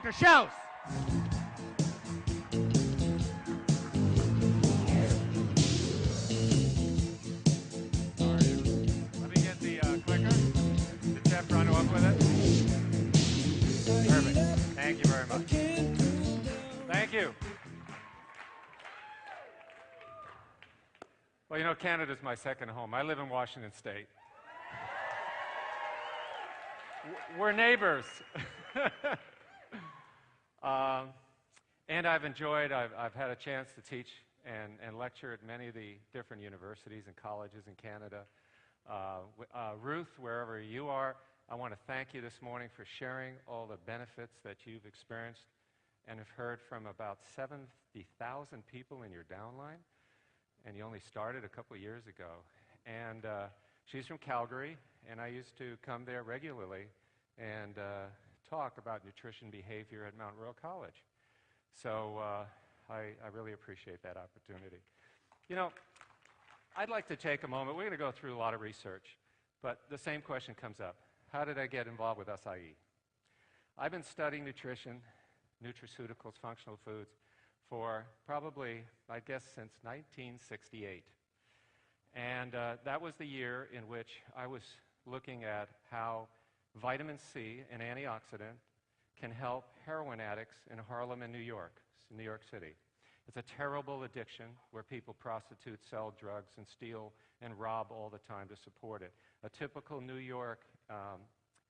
Dr. Schauss. Let me get the clicker. Did Jeff run off with it? Perfect. Thank you very much. Thank you. Well, you know, Canada's my second home. I live in Washington State. We're neighbors. And I've had a chance to teach and lecture at many of the different universities and colleges in Canada. Ruth, wherever you are, I want to thank you this morning for sharing all the benefits that you've experienced and have heard from about 70,000 people in your downline. And you only started a couple of years ago. And she's from Calgary, and I used to come there regularly and talk about nutrition behavior at Mount Royal College. So I really appreciate that opportunity. You know, I'd like to take a moment. We're going to go through a lot of research, but the same question comes up. How did I get involved with SIE? I've been studying nutrition, nutraceuticals, functional foods, for probably, I guess, since 1968. And that was the year in which I was looking at how vitamin C, an antioxidant, can help heroin addicts in Harlem and New York City. It's a terrible addiction where people prostitute, sell drugs, and steal and rob all the time to support it. A typical New York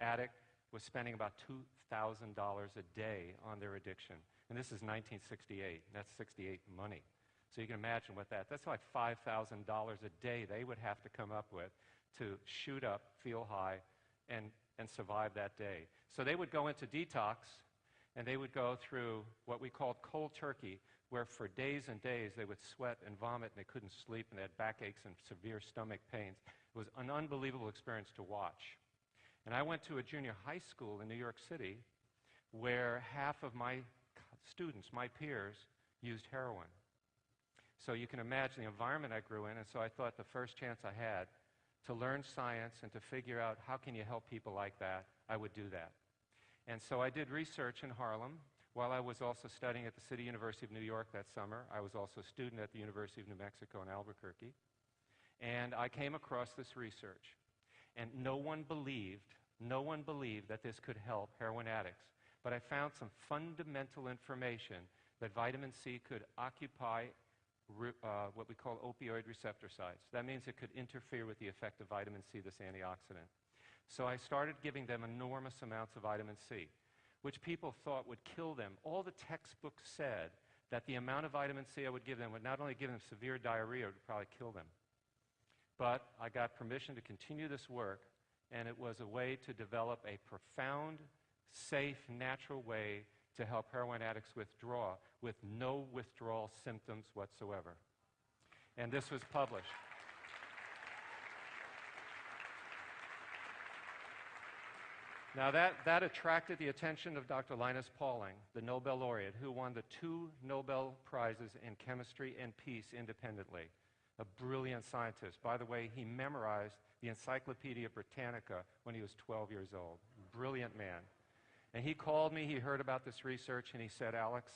addict was spending about $2,000 a day on their addiction. And this is 1968. That's 68 money. So you can imagine what that's like $5,000 a day they would have to come up with to shoot up, feel high, and survive that day. So they would go into detox, and they would go through what we called cold turkey, where for days and days they would sweat and vomit, and they couldn't sleep, and they had backaches and severe stomach pains. It was an unbelievable experience to watch. And I went to a junior high school in New York City where half of my students, my peers, used heroin. So you can imagine the environment I grew in, and so I thought the first chance I had to learn science and to figure out how can you help people like that, I would do that. And so I did research in Harlem while I was also studying at the City University of New York that summer. I was also a student at the University of New Mexico in Albuquerque. And I came across this research. And no one believed that this could help heroin addicts. But I found some fundamental information that vitamin C could occupy what we call opioid receptor sites. That means it could interfere with the effect of vitamin C, this antioxidant. So I started giving them enormous amounts of vitamin C, which people thought would kill them. All the textbooks said that the amount of vitamin C I would give them would not only give them severe diarrhea, it would probably kill them. But I got permission to continue this work, and it was a way to develop a profound, safe, natural way to help heroin addicts withdraw with no withdrawal symptoms whatsoever. And this was published. Now that attracted the attention of Dr. Linus Pauling, the Nobel laureate, who won the 2 Nobel Prizes in chemistry and peace independently. A brilliant scientist. By the way, he memorized the Encyclopedia Britannica when he was 12 years old. Brilliant man. And he called me, he heard about this research, and he said, Alex,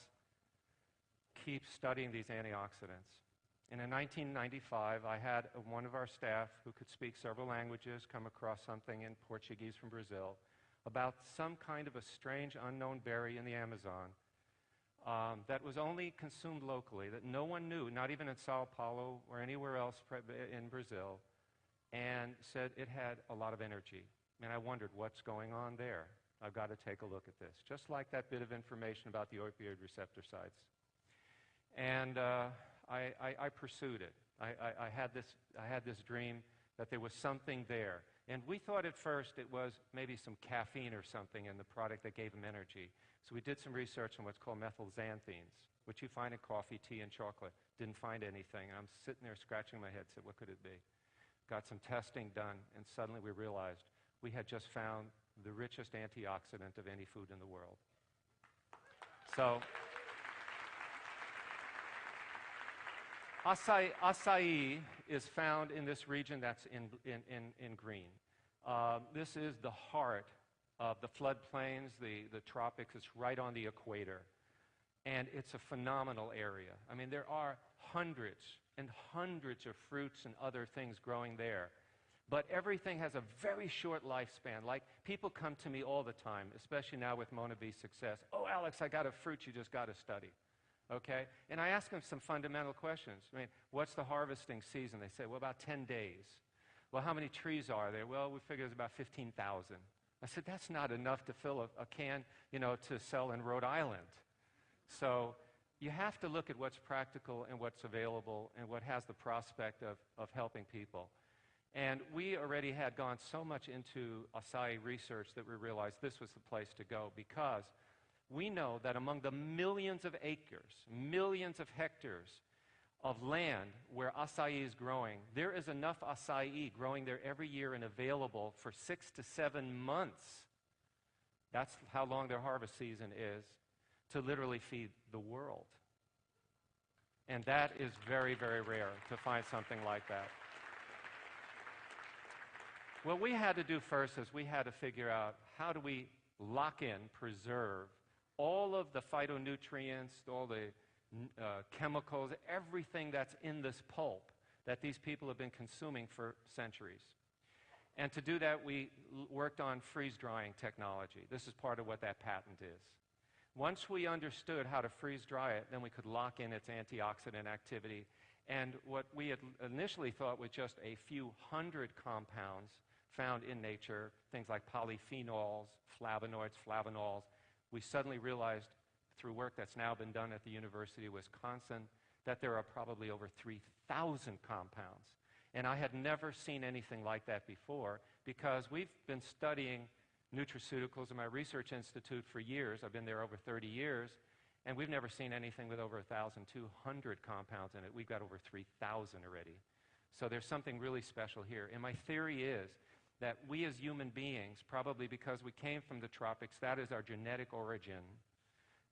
keep studying these antioxidants. And in 1995, I had one of our staff who could speak several languages come across something in Portuguese from Brazil about some kind of a strange unknown berry in the Amazon that was only consumed locally, that no one knew, not even in Sao Paulo or anywhere else in Brazil, and said it had a lot of energy. And I wondered, what's going on there? I've got to take a look at this, just like that bit of information about the opioid receptor sites. And I pursued it. I had this dream that there was something there. And we thought at first it was maybe some caffeine or something in the product that gave him energy. So we did some research on what's called methylxanthines, which you find in coffee, tea, and chocolate. Didn't find anything. And I'm sitting there scratching my head, said, what could it be? Got some testing done, and suddenly we realized we had just found the richest antioxidant of any food in the world. So acai is found in this region that's in green. This is the heart of the floodplains, the tropics. It's right on the equator. And it's a phenomenal area. I mean, there are hundreds and hundreds of fruits and other things growing there. But everything has a very short lifespan. Like, people come to me all the time, especially now with Monavie's success. Oh, Alex, I got a fruit you just got to study. Okay? And I ask them some fundamental questions. I mean, what's the harvesting season? They say, well, about 10 days. Well, how many trees are there? Well, we figure there's about 15,000. I said, that's not enough to fill a can, to sell in Rhode Island. So you have to look at what's practical and what's available and what has the prospect of helping people. And we already had gone so much into acai research that we realized this was the place to go, because we know that among the millions of acres, millions of hectares of land where acai is growing, there is enough acai growing there every year and available for 6 to 7 months. That's how long their harvest season is, to literally feed the world. And that is very, very rare to find something like that. What we had to do first is we had to figure out, how do we lock in, preserve all of the phytonutrients, all the chemicals, everything that's in this pulp that these people have been consuming for centuries. And to do that, we worked on freeze-drying technology. This is part of what that patent is. Once we understood how to freeze-dry it, then we could lock in its antioxidant activity. And what we had initially thought was just a few hundred compounds found in nature, things like polyphenols, flavonols, we suddenly realized through work that's now been done at the University of Wisconsin that there are probably over 3,000 compounds. And I had never seen anything like that before, because we've been studying nutraceuticals in my research institute for years. I've been there over 30 years, and we've never seen anything with over 1,200 compounds in it. We've got over 3,000 already. So there's something really special here. And my theory is that we as human beings, probably because we came from the tropics, that is our genetic origin,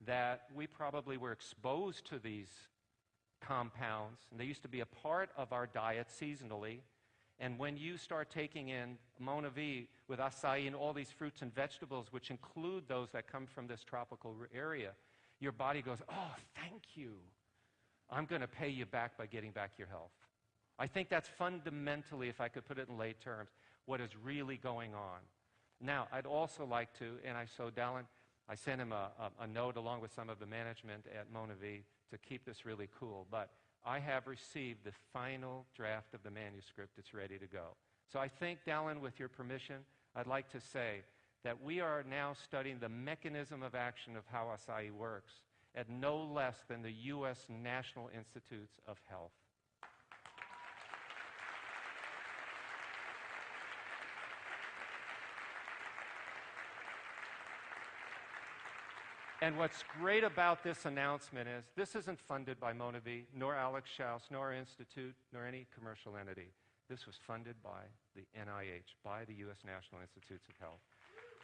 that we probably were exposed to these compounds, and they used to be a part of our diet seasonally. And when you start taking in Monavie with acai and all these fruits and vegetables, which include those that come from this tropical area, your body goes, oh, thank you. I'm going to pay you back by getting back your health. I think that's fundamentally, if I could put it in lay terms, what is really going on. Now, I'd also like to, and I sent him a note along with some of the management at Monavie to keep this really cool, but I have received the final draft of the manuscript. It's ready to go. So I think, Dallin, with your permission, I'd like to say that we are now studying the mechanism of action of how acai works at no less than the U.S. National Institutes of Health. And what's great about this announcement is this isn't funded by Monavie, nor Alex Schauss, nor our institute, nor any commercial entity. This was funded by the NIH, by the U.S. National Institutes of Health.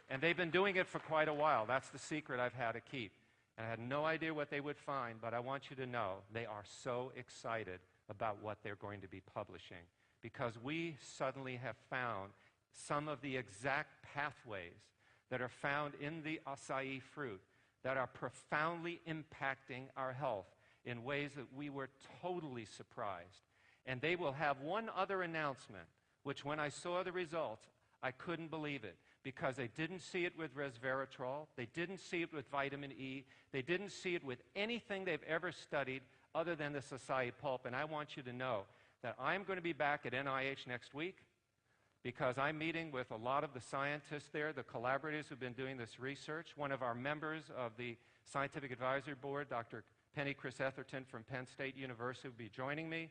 And they've been doing it for quite a while. That's the secret I've had to keep. And I had no idea what they would find, but I want you to know they are so excited about what they're going to be publishing, because we suddenly have found some of the exact pathways that are found in the acai fruit that are profoundly impacting our health in ways that we were totally surprised. And they will have one other announcement, which when I saw the results, I couldn't believe it, because they didn't see it with resveratrol, they didn't see it with vitamin E, they didn't see it with anything they've ever studied other than this acai pulp. And I want you to know that I'm going to be back at NIH next week, because I'm meeting with a lot of the scientists there, the collaborators who've been doing this research. One of our members of the Scientific Advisory Board, Dr. Penny Chris Etherton from Penn State University, will be joining me,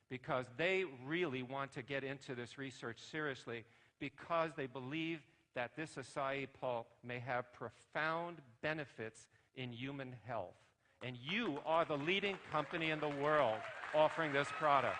because they really want to get into this research seriously, because they believe that this acai pulp may have profound benefits in human health. And you are the leading company in the world offering this product.